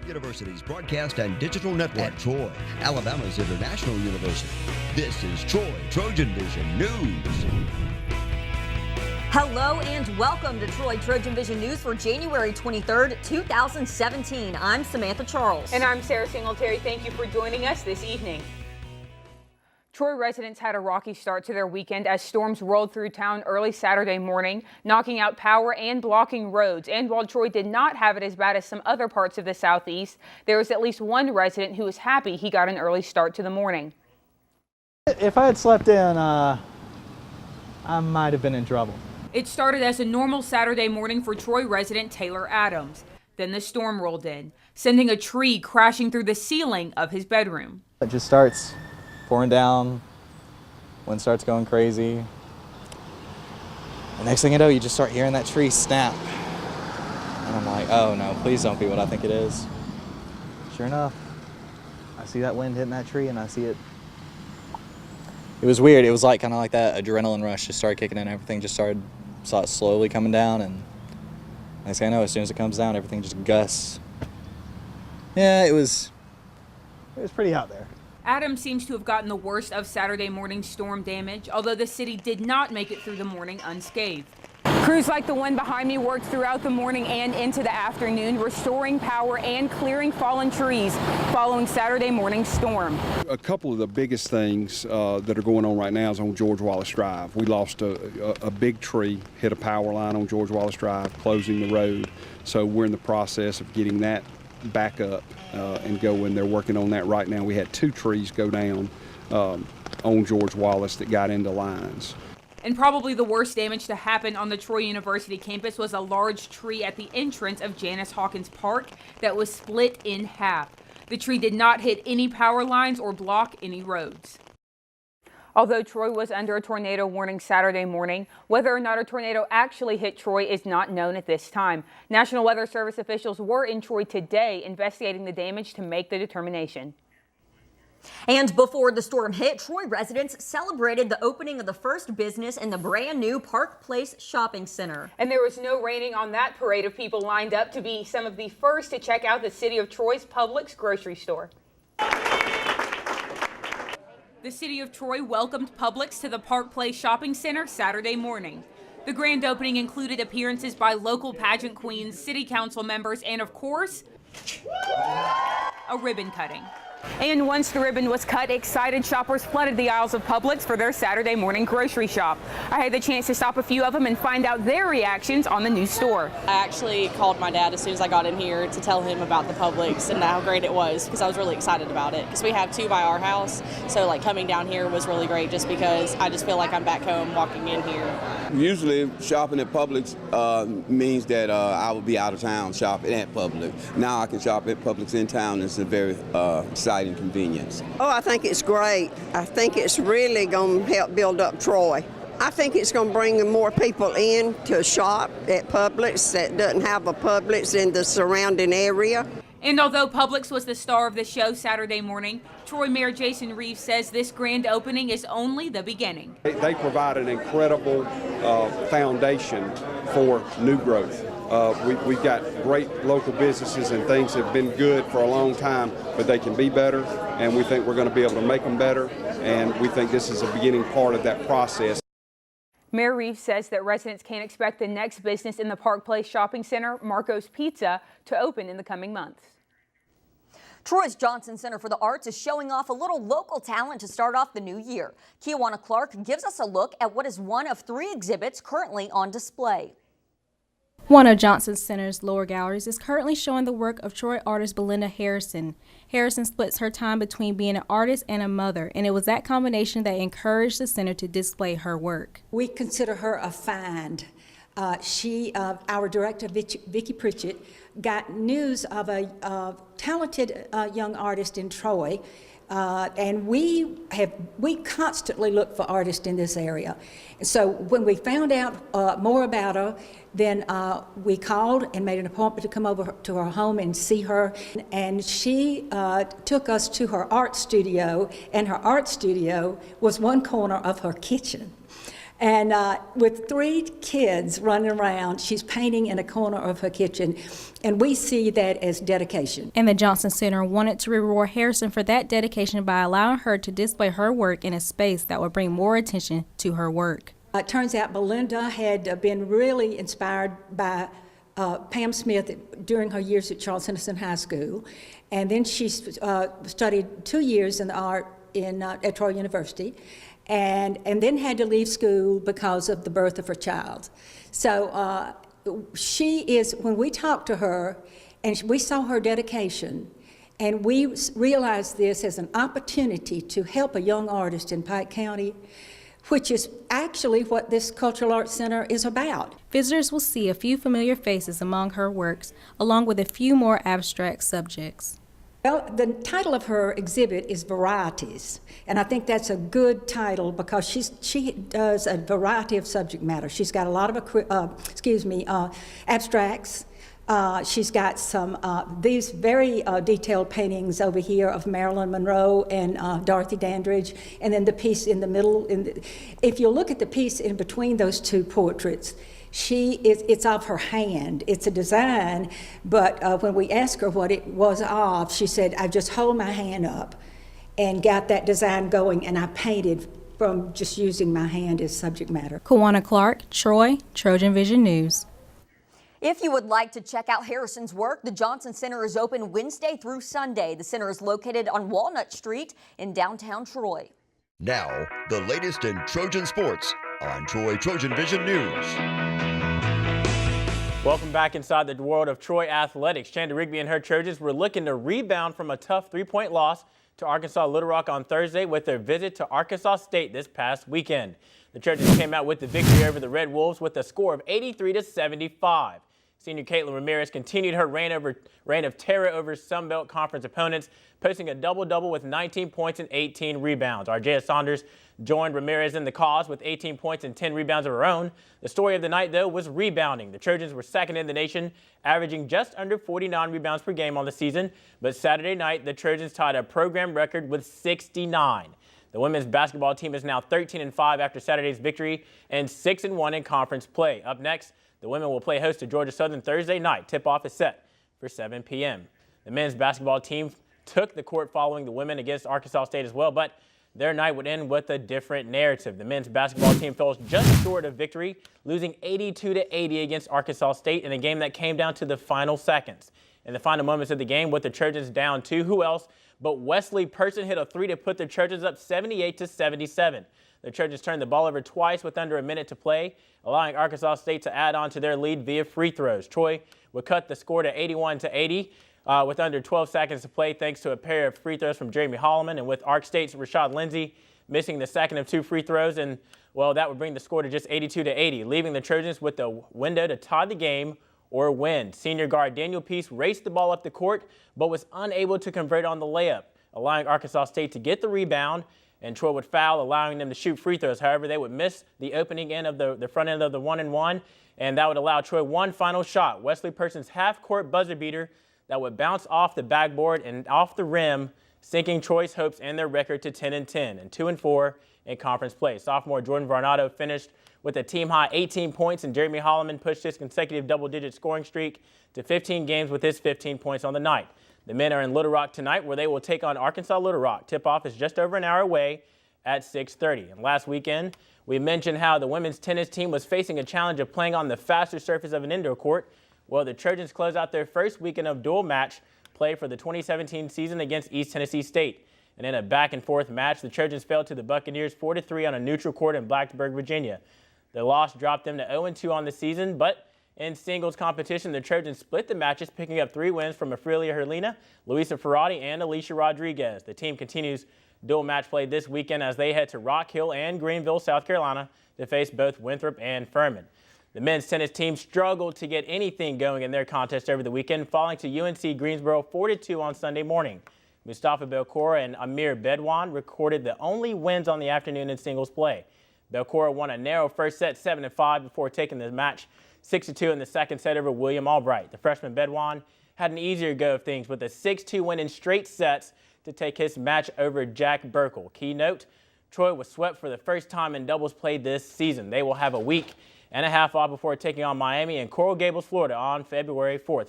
University's broadcast and digital network at Troy, Alabama's international university. This is Troy TrojanVision News. Hello and welcome to Troy TrojanVision News for January 23rd, 2017. I'm Samantha Charles. And I'm Sarah Singletary. Thank you for joining us this evening. Troy residents had a rocky start to their weekend as storms rolled through town early Saturday morning, knocking out power and blocking roads. And while Troy did not have it as bad as some other parts of the southeast, there was at least one resident who was happy he got an early start to the morning. If I had slept in, I might have been in trouble. It started as a normal Saturday morning for Troy resident Taylor Adams. Then the storm rolled in, sending a tree crashing through the ceiling of his bedroom. It just starts pouring down, wind starts going crazy. The next thing you know, you just start hearing that tree snap. And I'm like, oh no, please don't be what I think it is. Sure enough, I see that wind hitting that tree and I see it. It was weird. It was like kind of like that adrenaline rush just started kicking in. Everything just saw it slowly coming down, and next thing I know, as soon as it comes down, everything just gusts. Yeah, it was pretty out there. Adams seems to have gotten the worst of Saturday morning storm damage, although the city did not make it through the morning unscathed. Crews like the one behind me worked throughout the morning and into the afternoon, restoring power and clearing fallen trees following Saturday morning's storm. A couple of the biggest things that are going on right now is on George Wallace Drive. We lost a big tree, hit a power line on George Wallace Drive, closing the road. So we're in the process of getting that back up and going. They're working on that right now. We had 2 trees go down on George Wallace that got into lines. And probably the worst damage to happen on the Troy University campus was a large tree at the entrance of Janice Hawkins Park that was split in half. The tree did not hit any power lines or block any roads. Although Troy was under a tornado warning Saturday morning, whether or not a tornado actually hit Troy is not known at this time. National Weather Service officials were in Troy today investigating the damage to make the determination. And before the storm hit, Troy residents celebrated the opening of the first business in the brand new Park Place shopping center. And there was no raining on that parade of people lined up to be some of the first to check out the city of Troy's Publix grocery store. The city of Troy welcomed Publix to the Park Place shopping center Saturday morning. The grand opening included appearances by local pageant queens, city council members, and of course, a ribbon cutting. And once the ribbon was cut, excited shoppers flooded the aisles of Publix for their Saturday morning grocery shop. I had the chance to stop a few of them and find out their reactions on the new store. I actually called my dad as soon as I got in here to tell him about the Publix and how great it was, because I was really excited about it. Because we have 2 by our house, so like coming down here was really great just because I just feel like I'm back home walking in here. Usually shopping at Publix means that I would be out of town shopping at Publix. Now I can shop at Publix in town. It's a very exciting convenience. Oh, I think it's great. I think it's really going to help build up Troy. I think it's going to bring more people in to shop at Publix that doesn't have a Publix in the surrounding area. And although Publix was the star of the show Saturday morning, Troy Mayor Jason Reeves says this grand opening is only the beginning. They provide an incredible foundation for new growth. We've got great local businesses and things have been good for a long time, but they can be better, and we think we're going to be able to make them better, and we think this is a beginning part of that process. Mayor Reeves says that residents can expect the next business in the Park Place Shopping Center, Marco's Pizza, to open in the coming months. Troy's Johnson Center for the Arts is showing off a little local talent to start off the new year. Kiwanis Clark gives us a look at what is one of 3 exhibits currently on display. One of Johnson Center's lower galleries is currently showing the work of Troy artist Belinda Harrison. Harrison splits her time between being an artist and a mother, and it was that combination that encouraged the center to display her work. We consider her a find. Our director, Vicki Pritchett, got news of a talented young artist in Troy, and we constantly look for artists in this area. So when we found out more about her, then we called and made an appointment to come over to her home and see her. And she took us to her art studio, and her art studio was one corner of her kitchen. And with 3 kids running around, she's painting in a corner of her kitchen, and we see that as dedication. And the Johnson Center wanted to reward Harrison for that dedication by allowing her to display her work in a space that would bring more attention to her work. It turns out Belinda had been really inspired by Pam Smith during her years at Charles Henderson High School, and then she studied 2 years in art at Troy University, and then had to leave school because of the birth of her child. So she is, when we talked to her and we saw her dedication, and we realized this as an opportunity to help a young artist in Pike County, which is actually what this Cultural Arts Center is about. Visitors will see a few familiar faces among her works, along with a few more abstract subjects. Well, the title of her exhibit is Varieties, and I think that's a good title because she does a variety of subject matter. She's got a lot of, abstracts. She's got some, these very detailed paintings over here of Marilyn Monroe and Dorothy Dandridge, and then the piece in the middle. If you look at the piece in between those 2 portraits, it's of her hand. It's a design, but when we asked her what it was of, she said, I just hold my hand up and got that design going, and I painted from just using my hand as subject matter. Kawana Clark, Troy, TrojanVision News. If you would like to check out Harrison's work, the Johnson Center is open Wednesday through Sunday. The center is located on Walnut Street in downtown Troy. Now, the latest in Trojan sports on Troy TrojanVision News. Welcome back inside the world of Troy athletics. Chanda Rigby and her Trojans were looking to rebound from a tough 3-point loss to Arkansas Little Rock on Thursday with their visit to Arkansas State this past weekend. The Trojans came out with the victory over the Red Wolves with a score of 83-75. Senior Caitlin Ramirez continued her reign of terror over Sunbelt Conference opponents, posting a double-double with 19 points and 18 rebounds. Arjaya Saunders joined Ramirez in the cause with 18 points and 10 rebounds of her own. The story of the night, though, was rebounding. The Trojans were second in the nation, averaging just under 49 rebounds per game on the season. But Saturday night, the Trojans tied a program record with 69. The women's basketball team is now 13-5 after Saturday's victory and 6-1 in conference play. Up next, the women will play host to Georgia Southern Thursday night. Tip-off is set for 7 p.m. The men's basketball team took the court following the women against Arkansas State as well, but their night would end with a different narrative. The men's basketball team fell just short of victory, losing 82-80 against Arkansas State in a game that came down to the final seconds. In the final moments of the game, with the Trojans down 2, who else but Wesley Person hit a 3 to put the Trojans up 78-77. The Trojans turned the ball over twice with under a minute to play, allowing Arkansas State to add on to their lead via free throws. Troy would cut the score to 81-80 with under 12 seconds to play thanks to a pair of free throws from Jeremy Holloman, and with Ark State's Rashad Lindsay missing the second of 2 free throws, and well, that would bring the score to just 82-80, leaving the Trojans with the window to tie the game or win. Senior guard Daniel Peace raced the ball up the court but was unable to convert on the layup, allowing Arkansas State to get the rebound, and Troy would foul, allowing them to shoot free throws. However, they would miss the opening end of the front end of the 1-and-1, and that would allow Troy one final shot. Wesley Person's half-court buzzer beater that would bounce off the backboard and off the rim, sinking Troy's hopes and their record to 10-10 and 2-4 in conference play. Sophomore Jordan Varnado finished with a team-high 18 points, and Jeremy Holloman pushed his consecutive double-digit scoring streak to 15 games with his 15 points on the night. The men are in Little Rock tonight, where they will take on Arkansas Little Rock. Tip-off is just over an hour away at 6:30. And last weekend, we mentioned how the women's tennis team was facing a challenge of playing on the faster surface of an indoor court. Well, the Trojans closed out their first weekend of dual match play for the 2017 season against East Tennessee State. And in a back-and-forth match, the Trojans fell to the Buccaneers 4-3 on a neutral court in Blacksburg, Virginia. The loss dropped them to 0-2 on the season, but in singles competition, the Trojans split the matches, picking up 3 wins from Afrilia Herlina, Luisa Ferrati, and Alicia Rodriguez. The team continues dual match play this weekend as they head to Rock Hill and Greenville, South Carolina, to face both Winthrop and Furman. The men's tennis team struggled to get anything going in their contest over the weekend, falling to UNC Greensboro 4-2 on Sunday morning. Mustafa Belcora and Amir Bedwan recorded the only wins on the afternoon in singles play. Belcora won a narrow first set 7-5 before taking the match 6-2 in the second set over William Albright. The freshman Bedwan had an easier go of things with a 6-2 win in straight sets to take his match over Jack Burkle. Key note, Troy was swept for the first time in doubles play this season. They will have a week and a half off before taking on Miami in Coral Gables, Florida on February 4th.